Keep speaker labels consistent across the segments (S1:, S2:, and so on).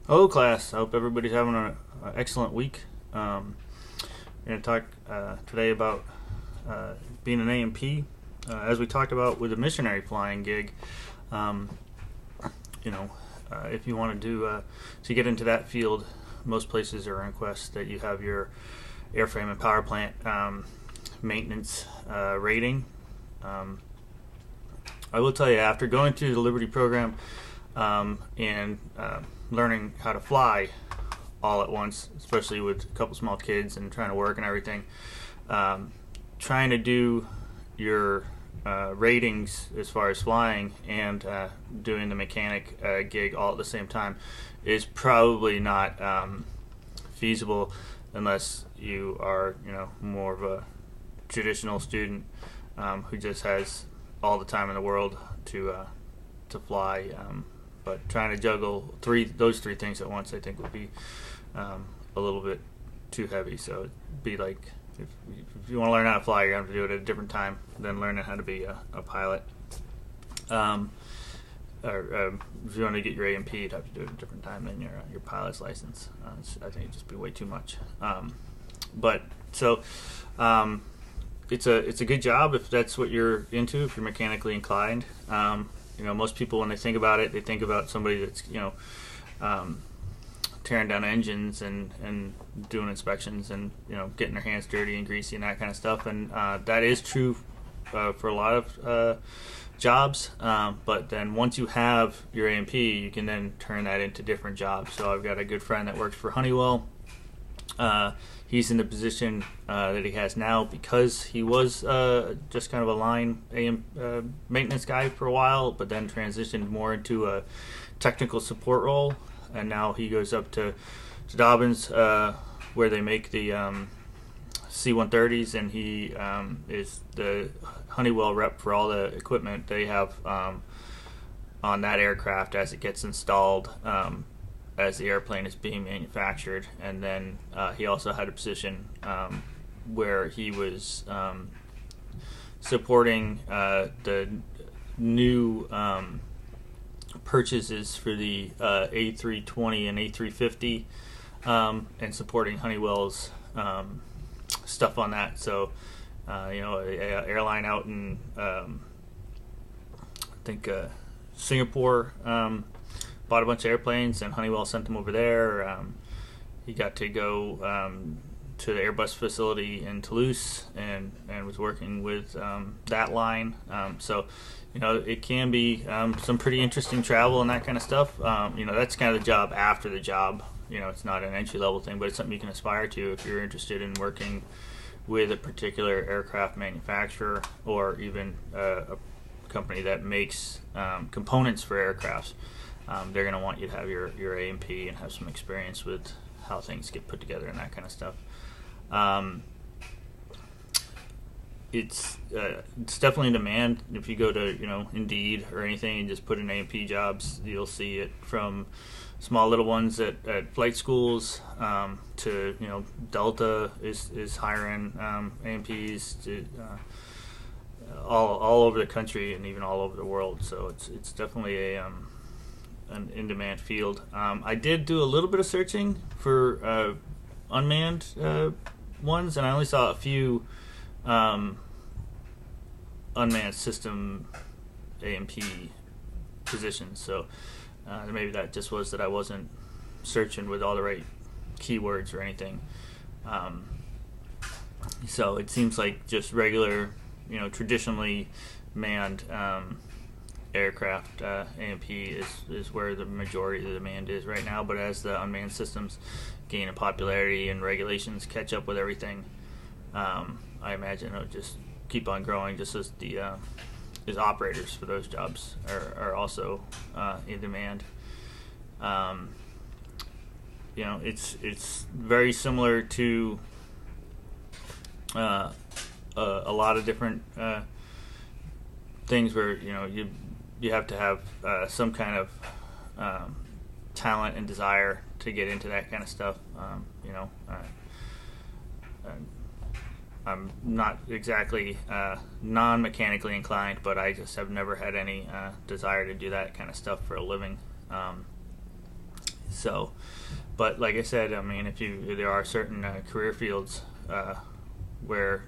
S1: Hello, class. I hope everybody's having an excellent week. We're going to talk today about being an A&P. As we talked about with the missionary flying gig, um, if you want to to get into that field, most places are request that you have your airframe and power plant maintenance rating. I will tell you, after going through the Liberty program and learning how to fly all at once, especially with a couple small kids and trying to work and everything, trying to do your ratings as far as flying and doing the mechanic gig all at the same time is probably not feasible unless you are, more of a traditional student who just has all the time in the world to fly. But trying to juggle those three things at once, I think, would be a little bit too heavy. So it'd be like if you want to learn how to fly, you're going to have to do it at a different time than learning how to be a pilot. Or if you want to get your A&P, you'd have to do it at a different time than your pilot's license. I think it'd just be way too much. It's a good job if that's what you're into, if you're mechanically inclined. Most people, when they think about it, they think about somebody that's tearing down engines and doing inspections and getting their hands dirty and greasy and that kind of stuff. And that is true for a lot of jobs. But then once you have your A&P, you can then turn that into different jobs. So I've got a good friend that works for Honeywell. He's in the position that he has now because he was just kind of a line maintenance guy for a while, but then transitioned more into a technical support role. And now he goes up to Dobbins, where they make the C-130s, and he is the Honeywell rep for all the equipment they have on that aircraft as it gets installed. As the airplane is being manufactured. And then he also had a position where he was supporting the new purchases for the A320 and A350 and supporting Honeywell's stuff on that. So, an airline out in I think Singapore bought a bunch of airplanes, and Honeywell sent them over there. He got to go to the Airbus facility in Toulouse and was working with that line. It can be some pretty interesting travel and that kind of stuff. That's kind of the job after the job. It's not an entry-level thing, but it's something you can aspire to if you're interested in working with a particular aircraft manufacturer or even a company that makes components for aircrafts. They're going to want you to have your A&P and have some experience with how things get put together and that kind of stuff. It's definitely in demand. If you go to Indeed or anything and just put in A&P jobs, you'll see it from small little ones at flight schools to Delta is hiring A&Ps to all over the country and even all over the world. So it's definitely an in-demand field. I did do a little bit of searching for unmanned ones, and I only saw a few unmanned system A&P positions. So maybe that just was that I wasn't searching with all the right keywords or anything. So it seems like just regular, traditionally manned aircraft A&P is where the majority of the demand is right now. But as the unmanned systems gain in popularity and regulations catch up with everything, I imagine it'll just keep on growing, just as the as operators for those jobs are also in demand. It's very similar to a lot of different things where you have to have some kind of talent and desire to get into that kind of stuff. I'm not exactly non-mechanically inclined, but I just have never had any desire to do that kind of stuff for a living. So, but like I said, I mean, there are certain career fields where,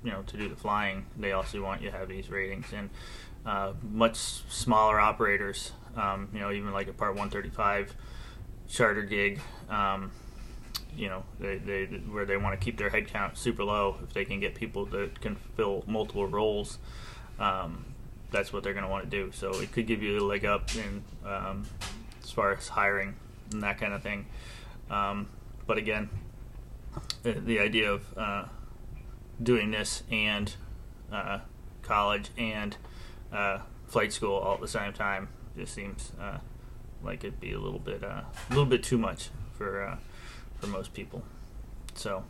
S1: to do the flying, they also want you to have these ratings, and much smaller operators, even like a Part 135 charter gig, where they want to keep their head count super low. If they can get people that can fill multiple roles, that's what they're going to want to do. So it could give you a leg up in as far as hiring and that kind of thing. But again, the idea of doing this and college and flight school all at the same time just seems like it'd be a little bit too much for most people. So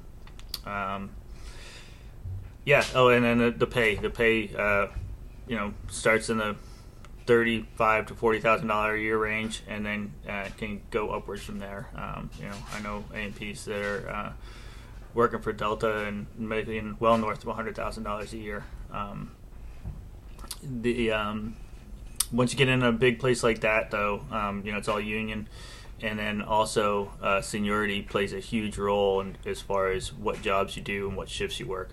S1: yeah. Oh, and then the pay starts in the $35,000 to $40,000 a year range, and then can go upwards from there. I know A&Ps that are working for Delta and making well north of $100,000 a year. Once you get in a big place like that, though, it's all union, and then also seniority plays a huge role in as far as what jobs you do and what shifts you work.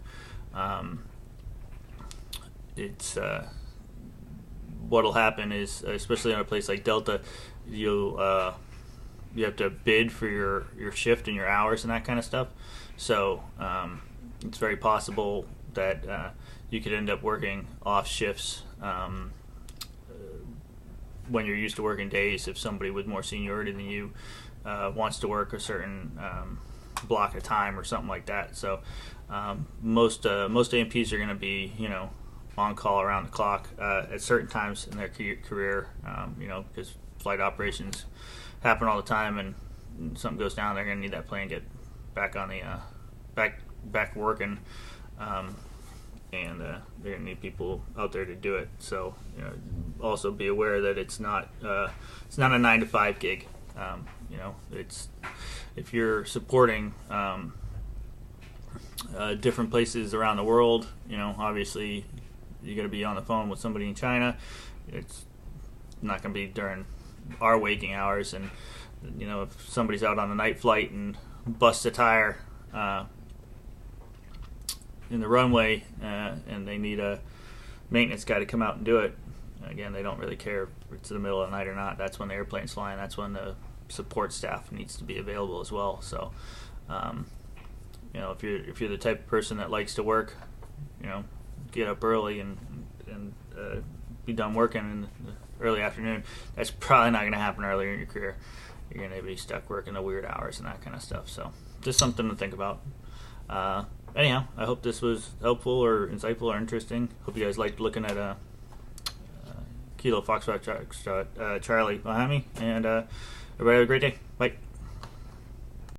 S1: What'll happen is, especially on a place like Delta, you have to bid for your shift and your hours and that kind of stuff. So it's very possible that you could end up working off shifts when you're used to working days, if somebody with more seniority than you wants to work a certain block of time or something like that. So most AMPs are going to be on call around the clock at certain times in their career, because flight operations happen all the time, and something goes down, they're going to need that plane to get back on the back working, and they're going to need people out there to do it. So also be aware that it's not a 9-to-5 gig. It's if you're supporting different places around the world, obviously you're going to be on the phone with somebody in China. It's not going to be during our waking hours, and if somebody's out on a night flight and busts a tire in the runway and they need a maintenance guy to come out and do it, again, they don't really care if it's in the middle of the night or not. That's when the airplane's flying. That's when the support staff needs to be available as well. So if you're the type of person that likes to work, get up early and be done working in the early afternoon, that's probably not going to happen earlier in your career. You're going to be stuck working the weird hours and that kind of stuff. So just something to think about. Anyhow, I hope this was helpful or insightful or interesting. Hope you guys liked looking at Kilo Foxtrot Charlie behind me, and everybody have a great day. Bye.